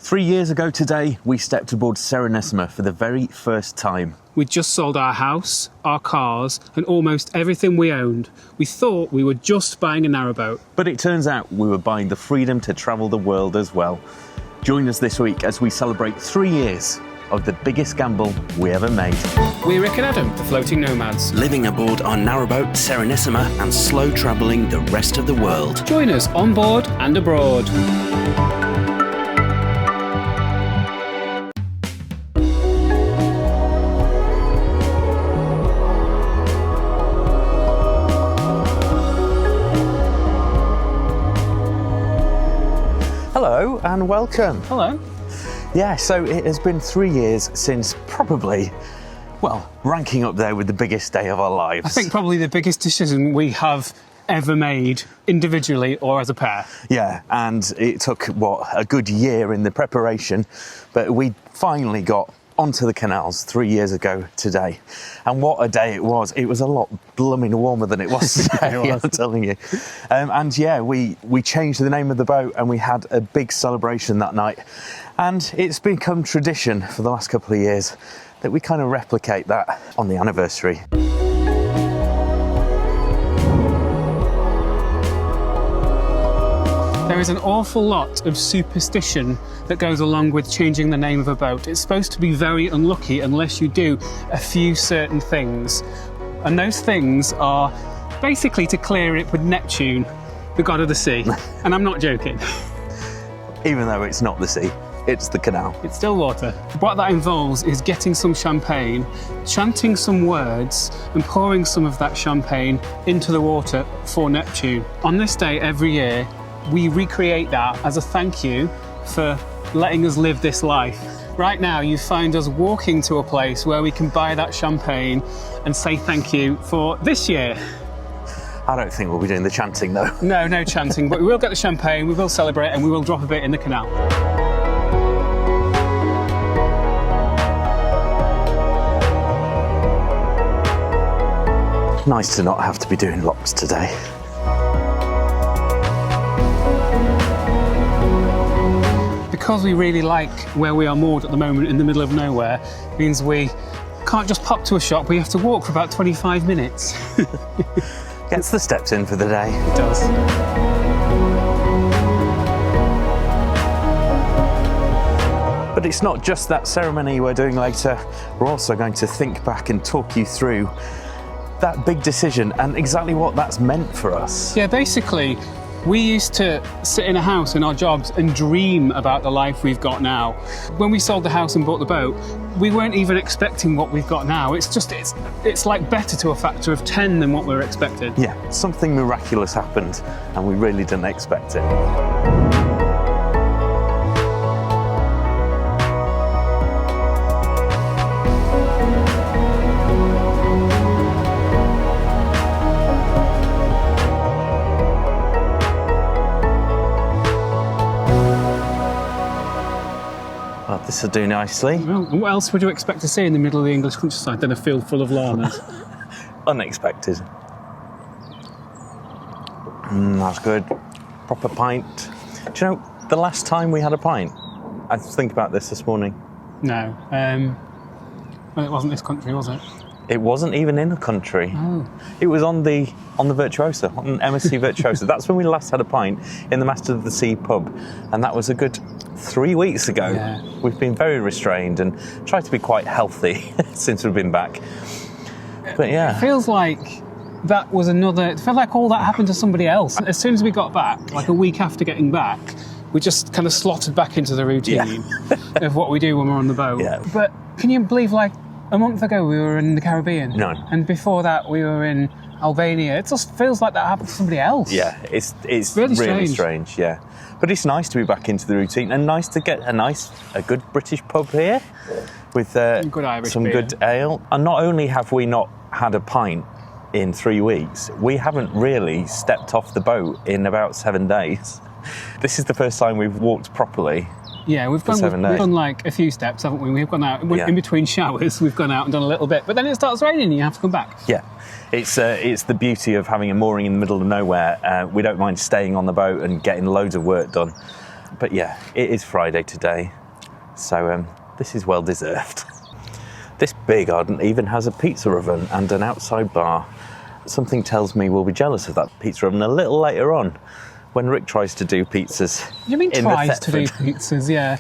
3 years ago today, we stepped aboard Serenissima for the very first time. We'd just sold our house, our cars, and almost everything we owned. We thought we were just buying a narrowboat. But it turns out we were buying the freedom to travel the world as well. Join us this week as we celebrate 3 years of the biggest gamble we ever made. We're Rick and Adam, the floating nomads. Living aboard our narrowboat Serenissima and slow travelling the rest of the world. Join us on board and abroad. Hello and welcome. Hello. Yeah, so it has been 3 years since probably, well, ranking up there with the biggest day of our lives. I think probably the biggest decision we have ever made, individually or as a pair. Yeah, and it took, what, a good year in the preparation, but we finally got onto the canals 3 years ago today. And what a day it was. It was a lot blooming warmer than it was today, It was. I'm telling you. And yeah, we changed the name of the boat and we had a big celebration that night. And it's become tradition for the last couple of years that we kind of replicate that on the anniversary. There is an awful lot of superstition that goes along with changing the name of a boat. It's supposed to be very unlucky unless you do a few certain things. And those things are basically to clear it with Neptune, the god of the sea. And I'm not joking. Even though it's not the sea, it's the canal. It's still water. What that involves is getting some champagne, chanting some words, and pouring some of that champagne into the water for Neptune. On this day every year, we recreate that as a thank you for letting us live this life. Right now, you find us walking to a place where we can buy that champagne and say thank you for this year. I don't think we'll be doing the chanting though. No chanting, but we will get the champagne, we will celebrate, and we will drop a bit in the canal. Nice to not have to be doing locks today. Because we really like where we are moored at the moment in the middle of nowhere, means we can't just pop to a shop, we have to walk for about 25 minutes. Gets the steps in for the day. It does. But it's not just that ceremony we're doing later. We're also going to think back and talk you through that big decision and exactly what that's meant for us. Yeah, basically, we used to sit in a house in our jobs and dream about the life we've got now. When we sold the house and bought the boat, we weren't even expecting what we've got now. It's like better to a factor of 10 than what we were expecting. Yeah, something miraculous happened and we really didn't expect it. Well, this will do nicely. Well, what else would you expect to see in the middle of the English countryside than a field full of llamas? Unexpected. That's good. Proper pint. Do you know, the last time we had a pint, I was thinking about this morning. No. Well, it wasn't this country, was it? It wasn't even in the country. Oh. It was on the Virtuosa, on MSC Virtuosa. That's when we last had a pint in the Master of the Sea pub. And that was a good 3 weeks ago. Yeah. We've been very restrained and tried to be quite healthy since we've been back. But yeah. It feels like that was it felt like all that happened to somebody else. As soon as we got back, like a week after getting back, we just kind of slotted back into the routine of what we do when we're on the boat. Yeah. But can you believe, like, a month ago we were in the Caribbean? No. And before that we were in Albania. It just feels like that happened to somebody else. Yeah, it's really strange, yeah. But it's nice to be back into the routine and nice to get a good British pub here with good Irish some beer. good ale. And not only have we not had a pint in 3 weeks, we haven't really stepped off the boat in about 7 days. This is the first time we've walked properly. Yeah, we've done like a few steps, haven't we? We've gone out, in between showers, we've gone out and done a little bit, but then it starts raining and you have to come back. Yeah, it's the beauty of having a mooring in the middle of nowhere. We don't mind staying on the boat and getting loads of work done. But yeah, it is Friday today, so this is well deserved. This big garden even has a pizza oven and an outside bar. Something tells me we'll be jealous of that pizza oven a little later on when Rick tries to do pizzas. You mean in tries the to do Thetford. pizzas? Yeah.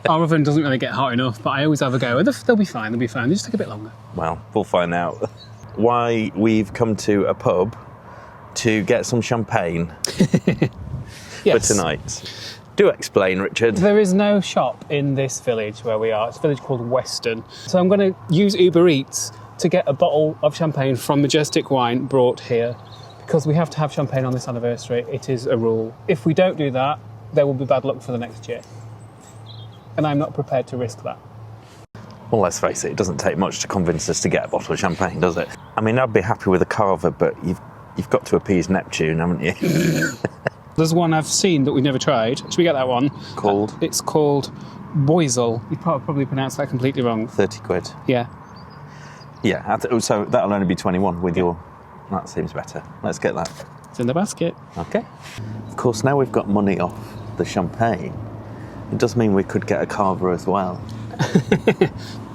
Our oven doesn't really get hot enough, but I always have a go. They'll be fine. They'll be fine. They just take a bit longer. Well, we'll find out. Why we've come to a pub to get some champagne Yes. for tonight. Do explain, Richard. There is no shop in this village where we are. It's a village called Weston. So I'm going to use Uber Eats to get a bottle of champagne from Majestic Wine brought here, because we have to have champagne on this anniversary. It is a rule. If we don't do that, there will be bad luck for the next year. And I'm not prepared to risk that. Well, let's face it doesn't take much to convince us to get a bottle of champagne, does it? I mean, I'd be happy with a carver, but you've got to appease Neptune, haven't you? There's one I've seen that we've never tried. Should we get that one? Called? It's called Boisel. You probably pronounced that completely wrong. 30 quid. Yeah. Yeah, so that'll only be 21 with your... That seems better. Let's get that. It's in the basket. Okay. Of course, now we've got money off the champagne, it does mean we could get a carver as well.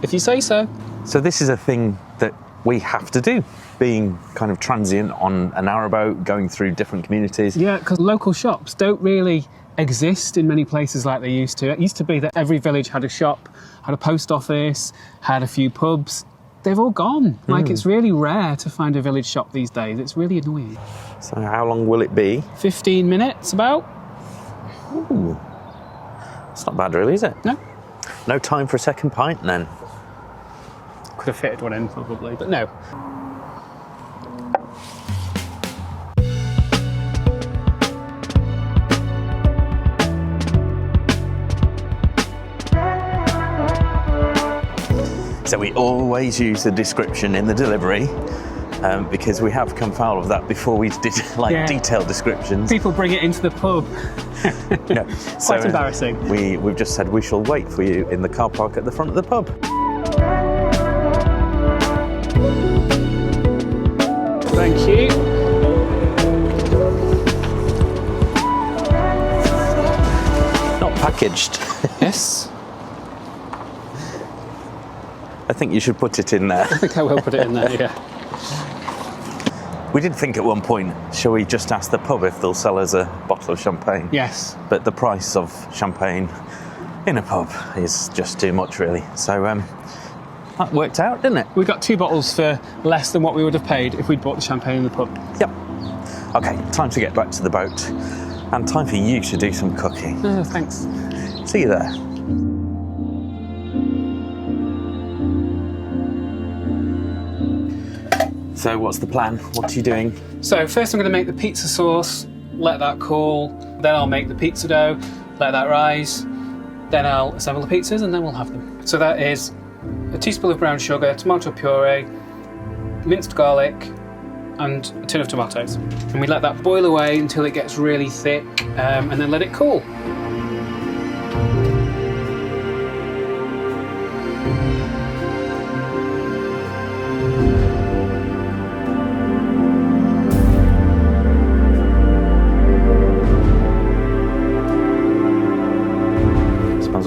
If you say so. So this is a thing that we have to do, being kind of transient on a narrowboat, going through different communities. Yeah, because local shops don't really exist in many places like they used to. It used to be that every village had a shop, had a post office, had a few pubs. They've all gone. Like, it's really rare to find a village shop these days. It's really annoying. So how long will it be? 15 minutes, about. Ooh. It's not bad really, is it? No. No time for a second pint then. Could have fitted one in, probably, but no. So we always use the description in the delivery because we have come foul of that before we did detailed descriptions. People bring it into the pub. No. Quite embarrassing. We've just said we shall wait for you in the car park at the front of the pub. Thank you. Not packaged. Yes. I think you should put it in there. I think I will put it in there, yeah. We did think at one point, shall we just ask the pub if they'll sell us a bottle of champagne? Yes. But the price of champagne in a pub is just too much, really. So that worked out, didn't it? We got 2 bottles for less than what we would have paid if we'd bought the champagne in the pub. Yep. Okay, time to get back to the boat. And time for you to do some cooking. Oh, thanks. See you there. So what's the plan? What are you doing? So first I'm going to make the pizza sauce, let that cool, then I'll make the pizza dough, let that rise, then I'll assemble the pizzas and then we'll have them. So that is a teaspoon of brown sugar, tomato puree, minced garlic and a tin of tomatoes. And we let that boil away until it gets really thick and then let it cool.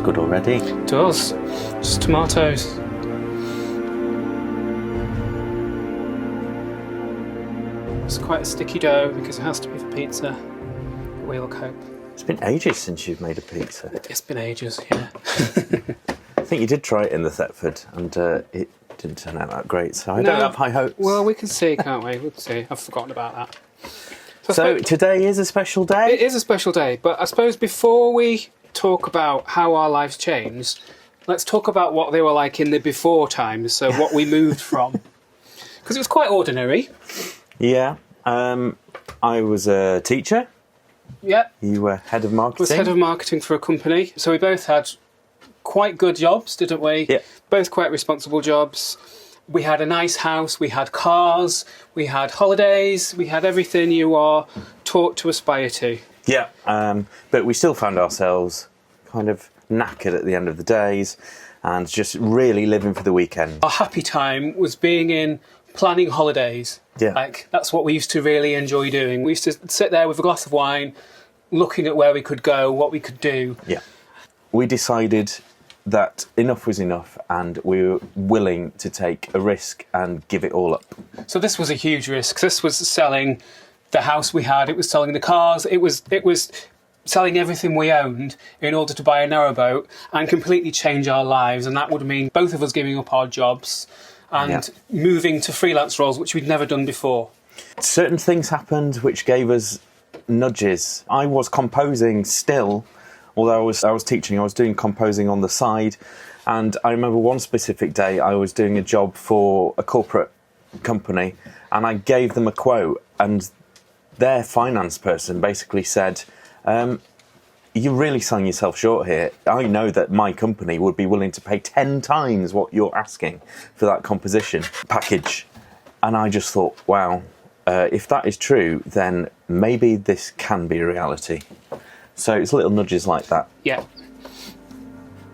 Good already. It does. Just tomatoes. It's quite a sticky dough because it has to be for pizza. But we'll cope. It's been ages since you've made a pizza. It's been ages, yeah. I think you did try it in the Thetford and it didn't turn out that great, so I don't have high hopes. Well, we can see, can't we? We'll see. I've forgotten about that. So today is a special day? It is a special day, but I suppose before we talk about how our lives changed, let's talk about what they were like in the before times, so what we moved from. Because it was quite ordinary. Yeah. I was a teacher. Yeah. You were head of marketing. I was head of marketing for a company. So we both had quite good jobs, didn't we? Yeah. Both quite responsible jobs. We had a nice house, we had cars, we had holidays, we had everything you are taught to aspire to. Yeah, but we still found ourselves kind of knackered at the end of the days and just really living for the weekend. Our happy time was being in planning holidays. Yeah. Like, that's what we used to really enjoy doing. We used to sit there with a glass of wine, looking at where we could go, what we could do. Yeah. We decided that enough was enough and we were willing to take a risk and give it all up. So this was a huge risk. This was selling the house we had, it was selling the cars, it was selling everything we owned in order to buy a narrowboat and completely change our lives. And that would mean both of us giving up our jobs and moving to freelance roles, which we'd never done before. Certain things happened which gave us nudges. I was composing still, although I was teaching, I was doing composing on the side. And I remember one specific day I was doing a job for a corporate company and I gave them a quote and their finance person basically said, you're really selling yourself short here. I know that my company would be willing to pay 10 times what you're asking for that composition package. And I just thought, wow, if that is true, then maybe this can be a reality. So it's little nudges like that. Yeah.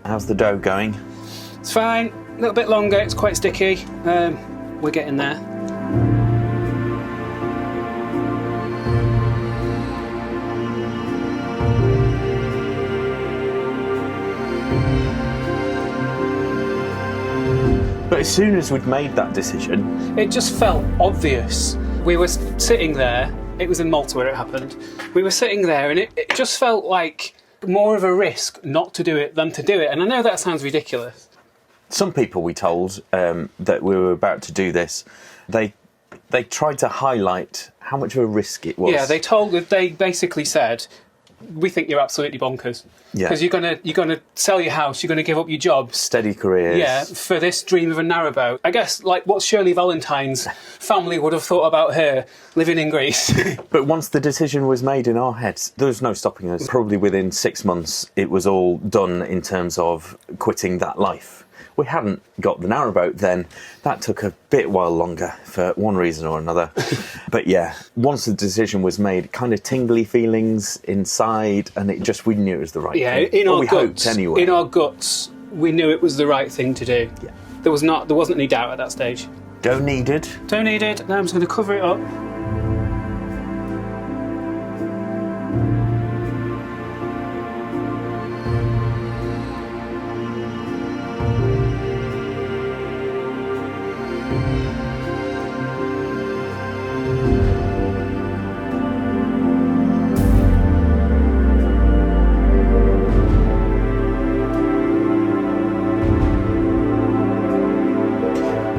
How's the dough going? It's fine. A little bit longer. It's quite sticky. We're getting there. But as soon as we'd made that decision, it just felt obvious. We were sitting there. It was in Malta where it happened. We were sitting there and it just felt like more of a risk not to do it than to do it. And I know that sounds ridiculous. some people we told that we were about to do this, they tried to highlight how much of a risk it was. Yeah, they basically said, we think you're absolutely bonkers. Yeah. Because you're gonna sell your house, you're gonna give up your jobs. Steady careers. Yeah, for this dream of a narrowboat. I guess like what Shirley Valentine's family would have thought about her living in Greece. But once the decision was made in our heads, there was no stopping us. Probably within 6 months, it was all done in terms of quitting that life. We hadn't got the narrowboat then. That took a bit while longer for one reason or another. But yeah, once the decision was made, kind of tingly feelings inside, and we knew it was the right thing. Yeah, in our guts, hoped anyway. In our guts, we knew it was the right thing to do. Yeah. There wasn't any doubt at that stage. Dough needed. Don't need it. Now I'm just going to cover it up.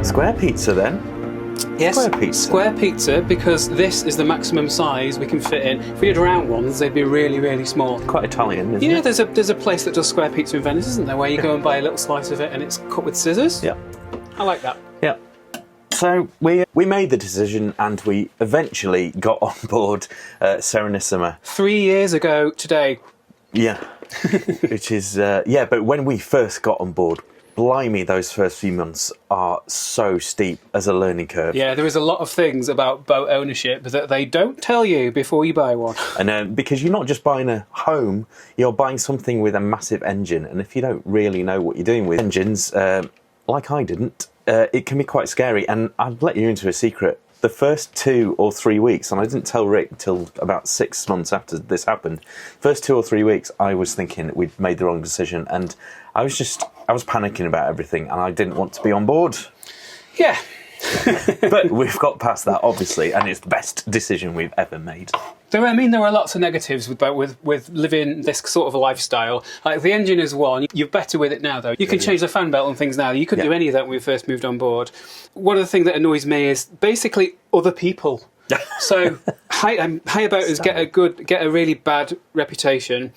Square pizza then? Yes, Square pizza. Square pizza, because this is the maximum size we can fit in. If we had round ones, they'd be really, really small. Quite Italian, isn't You know, it? there's a place that does square pizza in Venice, isn't there, where you go and buy a little slice of it and it's cut with scissors? Yeah. I like that. Yeah. So we made the decision and we eventually got on board Serenissima. 3 years ago today. Yeah. Which is, but when we first got on board, blimey, those first few months are so steep as a learning curve. Yeah, there is a lot of things about boat ownership that they don't tell you before you buy one. And because you're not just buying a home, you're buying something with a massive engine. And if you don't really know what you're doing with engines, like I didn't, it can be quite scary. And I'll let you into a secret. The first 2 or 3 weeks, and I didn't tell Rick till about 6 months after this happened, first 2 or 3 weeks, I was thinking we'd made the wrong decision. And I was panicking about everything and I didn't want to be on board. Yeah. But we've got past that, obviously, and it's the best decision we've ever made. There are lots of negatives with living this sort of a lifestyle. Like the engine is one. You're better with it now, though. You can change the fan belt and things now. You couldn't do any of that when we first moved on board. One of the things that annoys me is basically other people. So hire boaters get a really bad reputation.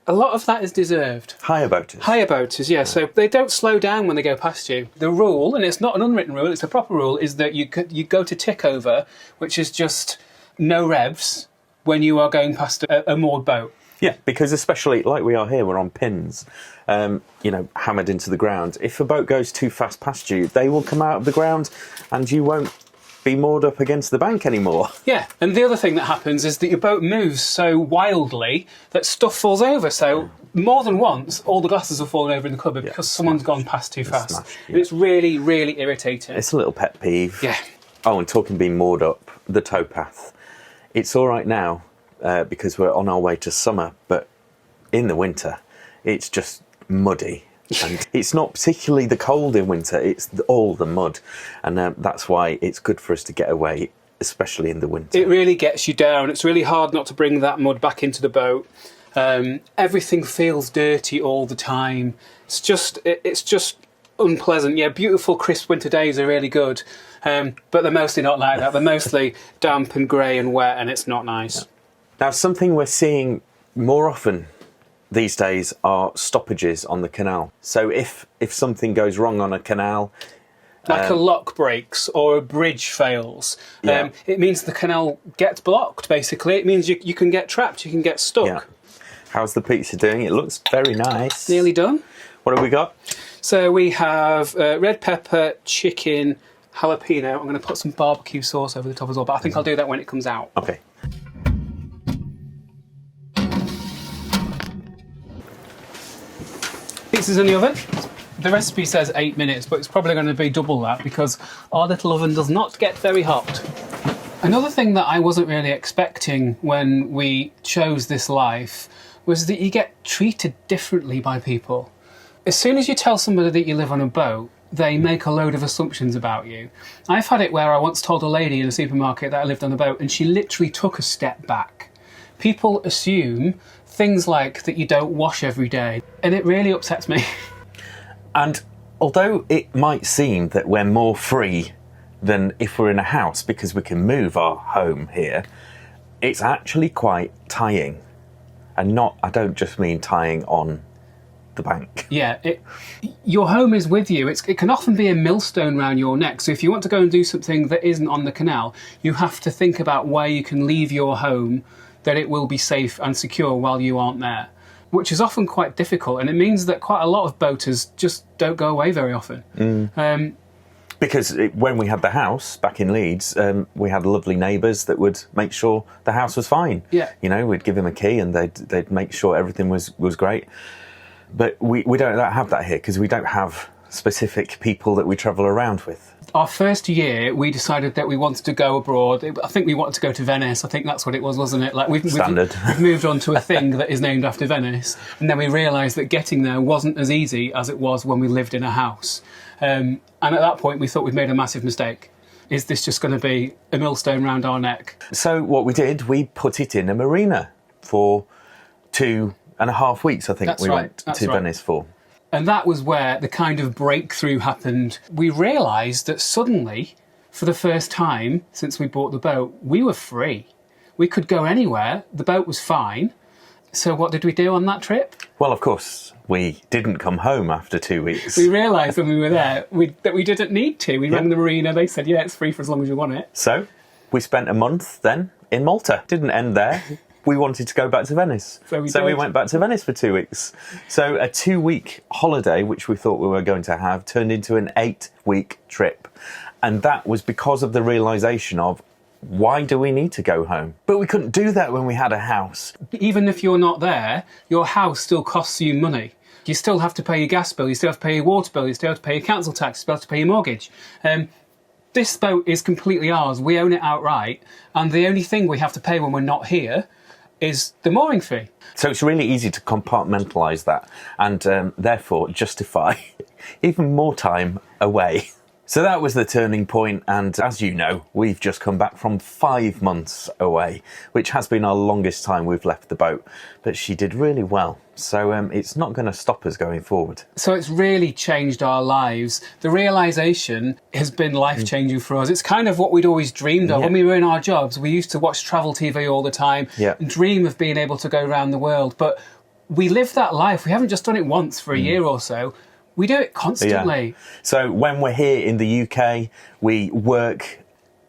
A lot of that is deserved. Hire boaters, yeah. So they don't slow down when they go past you. The rule, and it's not an unwritten rule, it's a proper rule, is that you go to tick over, which is just no revs when you are going past a moored boat. Yeah, because especially like we are here, we're on pins, hammered into the ground. If a boat goes too fast past you, they will come out of the ground and you won't be moored up against the bank anymore. Yeah, and the other thing that happens is that your boat moves so wildly that stuff falls over. So more than once, all the glasses have fallen over in the cupboard because someone's gone past too fast. Smashed, And it's really, really irritating. It's a little pet peeve. Yeah. Oh, and talking being moored up, the towpath. It's all right now. because we're on our way to summer, but in the winter, it's just muddy. And it's not particularly the cold in winter, it's all the mud. And that's why it's good for us to get away, especially in the winter. It really gets you down. It's really hard not to bring that mud back into the boat. Everything feels dirty all the time. It's just unpleasant. Yeah, beautiful crisp winter days are really good, but they're mostly not like that. They're mostly damp and grey and wet, and it's not nice. Now, something we're seeing more often these days are stoppages on the canal. So if something goes wrong on a canal, like a lock breaks or a bridge fails, it means the canal gets blocked, basically. It means you can get trapped, you can get stuck. Yeah. How's the pizza doing? It looks very nice. Nearly done. What have we got? So we have red pepper, chicken, jalapeno. I'm going to put some barbecue sauce over the top as well, but I think I'll do that when it comes out. Okay. Pizza's in the oven. The recipe says 8 minutes, but it's probably going to be double that because our little oven does not get very hot. Another thing that I wasn't really expecting when we chose this life was that you get treated differently by people. As soon as you tell somebody that you live on a boat, they make a load of assumptions about you. I've had it where I once told a lady in a supermarket that I lived on a boat and she literally took a step back. People assume things like that you don't wash every day, and it really upsets me. And although it might seem that we're more free than if we're in a house because we can move our home here, it's actually quite tying. And I don't just mean tying on the bank. Yeah, your home is with you. It can often be a millstone around your neck. So if you want to go and do something that isn't on the canal, you have to think about where you can leave your home, that it will be safe and secure while you aren't there, which is often quite difficult. And it means that quite a lot of boaters just don't go away very often. Because when we had the house back in Leeds, we had lovely neighbours that would make sure the house was fine. Yeah. You know, we'd give them a key and they'd make sure everything was great. But we don't have that here because we don't have specific people that we travel around with. Our first year, we decided that we wanted to go abroad. I think we wanted to go to Venice. I think that's what it was, wasn't it? Like we've moved on to a thing that is named after Venice. And then we realised that getting there wasn't as easy as it was when we lived in a house. And at that point, we thought we'd made a massive mistake. Is this just going to be a millstone round our neck? So what we did, we put it in a marina for 2.5 weeks, I think went to Venice for. And that was where the kind of breakthrough happened. We realised that suddenly, for the first time since we bought the boat, we were free. We could go anywhere. The boat was fine. So what did we do on that trip? Well, of course, we didn't come home after 2 weeks. We realised when we were there that we didn't need to. We rang the marina. They said, yeah, it's free for as long as you want it. So we spent a month then in Malta. Didn't end there. We wanted to go back to Venice. So we went back to Venice for 2 weeks. So a 2-week holiday, which we thought we were going to have, turned into an 8-week trip. And that was because of the realisation of, why do we need to go home? But we couldn't do that when we had a house. Even if you're not there, your house still costs you money. You still have to pay your gas bill, you still have to pay your water bill, you still have to pay your council tax, you still have to pay your mortgage. This boat is completely ours. We own it outright. And the only thing we have to pay when we're not here is the mooring fee. So it's really easy to compartmentalise that and therefore justify even more time away. So that was the turning point, and as you know, we've just come back from 5 months away, which has been our longest time we've left the boat, but she did really well. So it's not going to stop us going forward. So it's really changed our lives. The realisation has been life-changing for us. It's kind of what we'd always dreamed of. When we were in our jobs, we used to watch travel TV all the time and dream of being able to go around the world. But we live that life. We haven't just done it once for a year or so. We do it constantly. Yeah. So when we're here in the UK, we work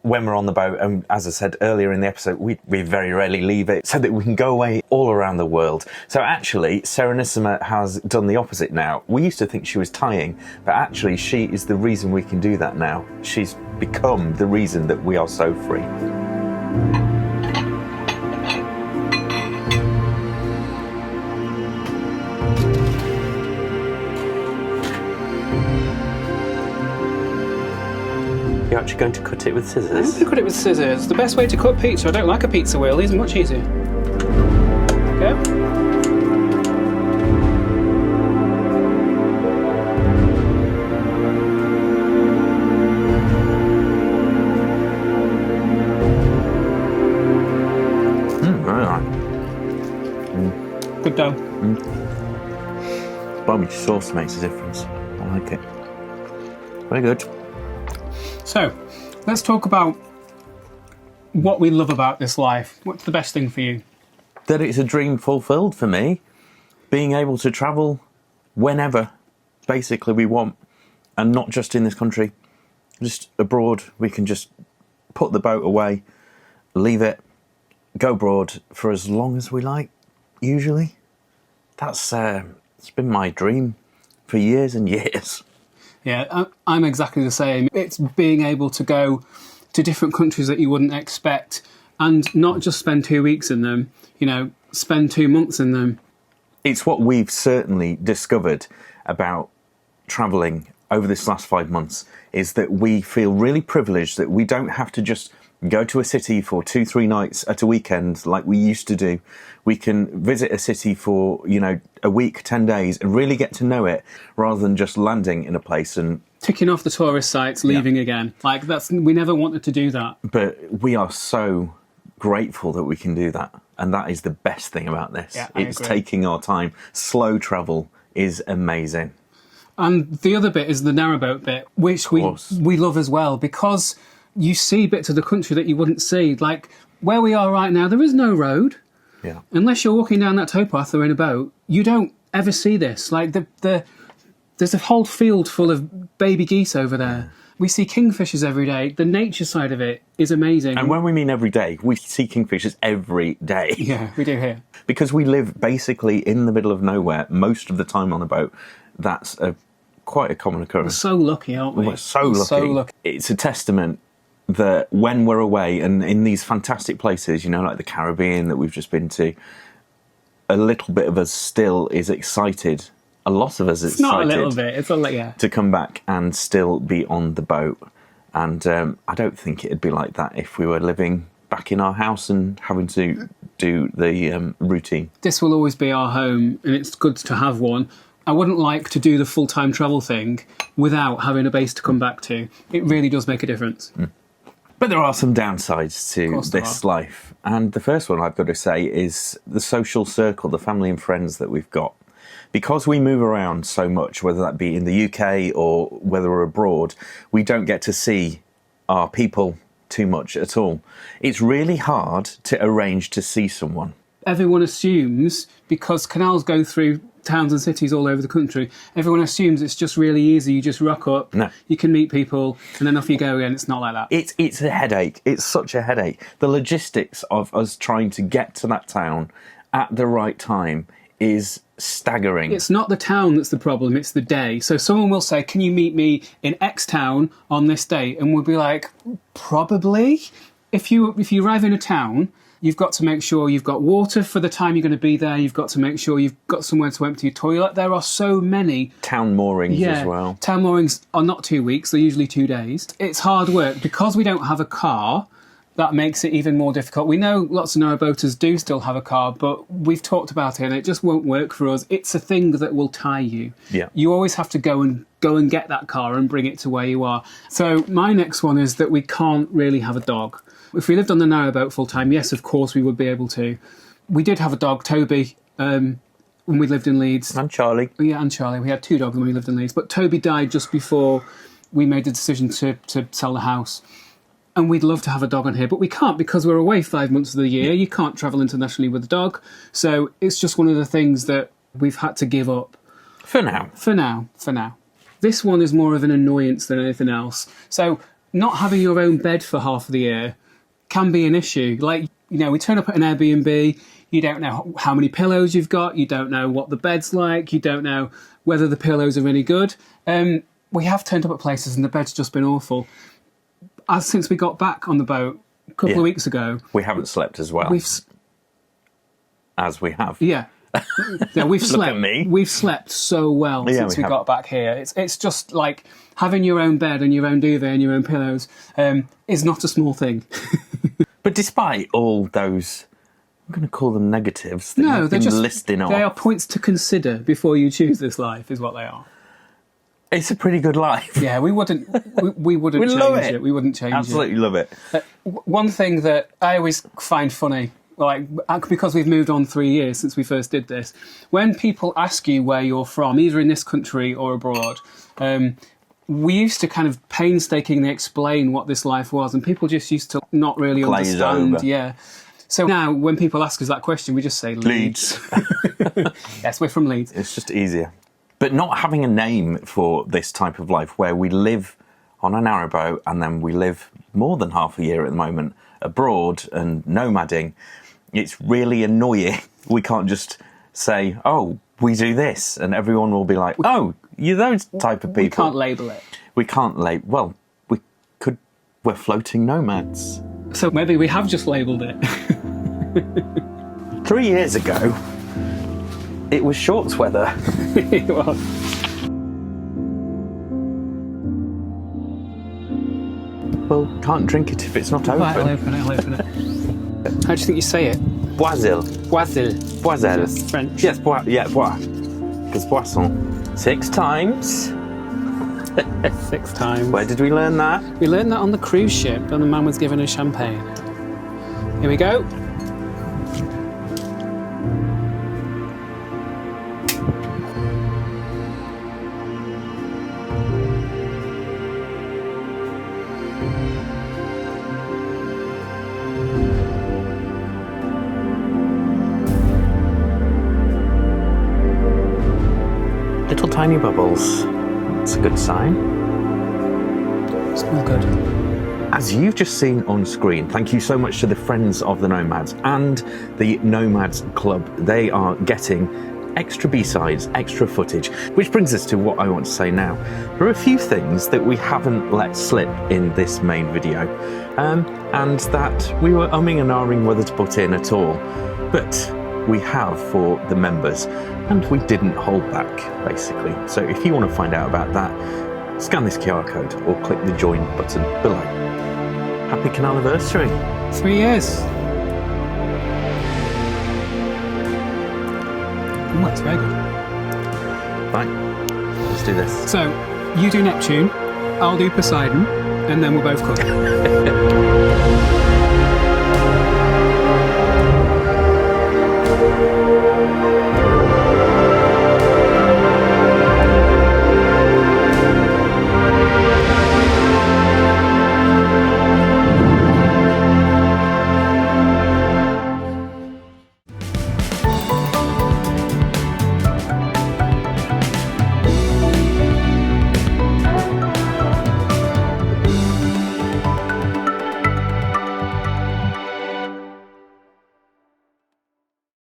when we're on the boat, and as I said earlier in the episode, we very rarely leave it so that we can go away all around the world. So actually, Serenissima has done the opposite now. We used to think she was tying, but actually she is the reason we can do that now. She's become the reason that we are so free. You're actually going to cut it with scissors? I'm going to cut it with scissors. The best way to cut pizza. I don't like a pizza wheel. These are much easier. Very nice. Good dough. Barbecue sauce makes a difference. I like it. Very good. So, let's talk about what we love about this life. What's the best thing for you? That it's a dream fulfilled for me. Being able to travel whenever, basically, we want. And not just in this country. Just abroad, we can just put the boat away, leave it, go abroad for as long as we like, usually. That's it's been my dream for years and years. Yeah, I'm exactly the same. It's being able to go to different countries that you wouldn't expect and not just spend 2 weeks in them, you know, spend 2 months in them. It's what we've certainly discovered about travelling over this last 5 months is that we feel really privileged that we don't have to just go to a city for 2-3 nights at a weekend like we used to do. We can visit a city for, you know, a week, 10 days and really get to know it rather than just landing in a place and ticking off the tourist sites, leaving again. Like we never wanted to do that. But we are so grateful that we can do that. And that is the best thing about this. Yeah, it's agree. taking our time. Slow travel is amazing. And the other bit is the narrowboat bit, which we love as well, because you see bits of the country that you wouldn't see. Like where we are right now, there is no road. Yeah. Unless you're walking down that towpath or in a boat, you don't ever see this. Like there's a whole field full of baby geese over there. Yeah. We see kingfishers every day. The nature side of it is amazing. And when we mean every day, we see kingfishers every day. Yeah, we do here. Because we live basically in the middle of nowhere most of the time on a boat. That's quite a common occurrence. We're so lucky, aren't we? We're so lucky. It's a testament that when we're away and in these fantastic places, you know, like the Caribbean that we've just been to, a little bit of us still is excited. A lot of us is excited. Not a little bit. It's to come back and still be on the boat. And I don't think it'd be like that if we were living back in our house and having to do the routine. This will always be our home, and it's good to have one. I wouldn't like to do the full-time travel thing without having a base to come back to. It really does make a difference. But there are some downsides to this life. And the first one I've got to say is the social circle, the family and friends that we've got. Because we move around so much, whether that be in the UK or whether we're abroad, we don't get to see our people too much at all. It's really hard to arrange to see someone. Everyone assumes, because canals go through towns and cities all over the country, everyone assumes it's just really easy. You just rock up, you can meet people, and then off you go again. It's not like that. It's a headache. It's such a headache. The logistics of us trying to get to that town at the right time is staggering. It's not the town that's the problem, it's the day. So someone will say, can you meet me in X town on this date? And we'll be like, probably. If you arrive in a town, you've got to make sure you've got water for the time you're going to be there. You've got to make sure you've got somewhere to empty your toilet. There are so many. Town moorings as well. Town moorings are not 2 weeks, they're usually 2 days. It's hard work. Because we don't have a car, that makes it even more difficult. We know lots of narrowboaters do still have a car, but we've talked about it and it just won't work for us. It's a thing that will tie you. Yeah. You always have to go and get that car and bring it to where you are. So my next one is that we can't really have a dog. If we lived on the narrowboat full time, yes, of course we would be able to. We did have a dog, Toby, when we lived in Leeds. And Charlie. Yeah, and Charlie. We had 2 dogs when we lived in Leeds. But Toby died just before we made the decision to sell the house. And we'd love to have a dog on here, but we can't because we're away 5 months of the year. You can't travel internationally with a dog. So it's just one of the things that we've had to give up. For now. For now. This one is more of an annoyance than anything else. So not having your own bed for half of the year can be an issue. Like, you know, we turn up at an Airbnb, you don't know how many pillows you've got, you don't know what the bed's like, you don't know whether the pillows are any good. We have turned up at places and the bed's just been awful. Since we got back on the boat a couple of weeks ago, we haven't slept as well as we have. Yeah, we've slept. Look at me. We've slept so well since we got back here. It's just like having your own bed and your own duvet and your own pillows is not a small thing. But despite all those I'm going to call them negatives. That No, you've they're been just listing off. they are points to consider before you choose this life, is what they are. It's a pretty good life. Yeah, we wouldn't we wouldn't We change love it. We wouldn't change Absolutely love it. it. One thing that I always find funny, like because we've moved on 3 years since we first did this, when people ask you where you're from, either in this country or abroad, we used to kind of painstakingly explain what this life was, and people just used to not really Glaze understand. over. Yeah. So now, when people ask us that question, we just say Leeds. Yes, we're from Leeds. It's just easier. But not having a name for this type of life where we live on a narrowboat and then we live more than half a year at the moment abroad and nomading, it's really annoying. We can't just say, oh, we do this, and everyone will be like, oh, you're those type of people. We can't label it. We can't label. Well, we could. We're floating nomads. So maybe we have just labelled it. 3 years ago, it was shorts weather. It was. Well, can't drink it if it's not open. Right, I'll open it. How do you think you say it? Boisil. Boisil. Boisil. That's French. Yes, bois. Because boisson. 6 times. 6 times. Where did we learn that? We learned that on the cruise ship, and the man was given a champagne. Here we go. Little tiny bubbles. It's a good sign. Smell good. As you've just seen on screen, thank you so much to the Friends of the Nomads and the Nomads Club. They are getting extra B-sides, extra footage, which brings us to what I want to say now. There are a few things that we haven't let slip in this main video, and that we were umming and ahhing whether to put in at all, but we have for the members, and we didn't hold back, basically. So if you want to find out about that, scan this QR code or click the join button below. Happy Canal anniversary. 3 years. Oh, that's very good. Right, let's do this. So, you do Neptune, I'll do Poseidon, and then we'll both cook.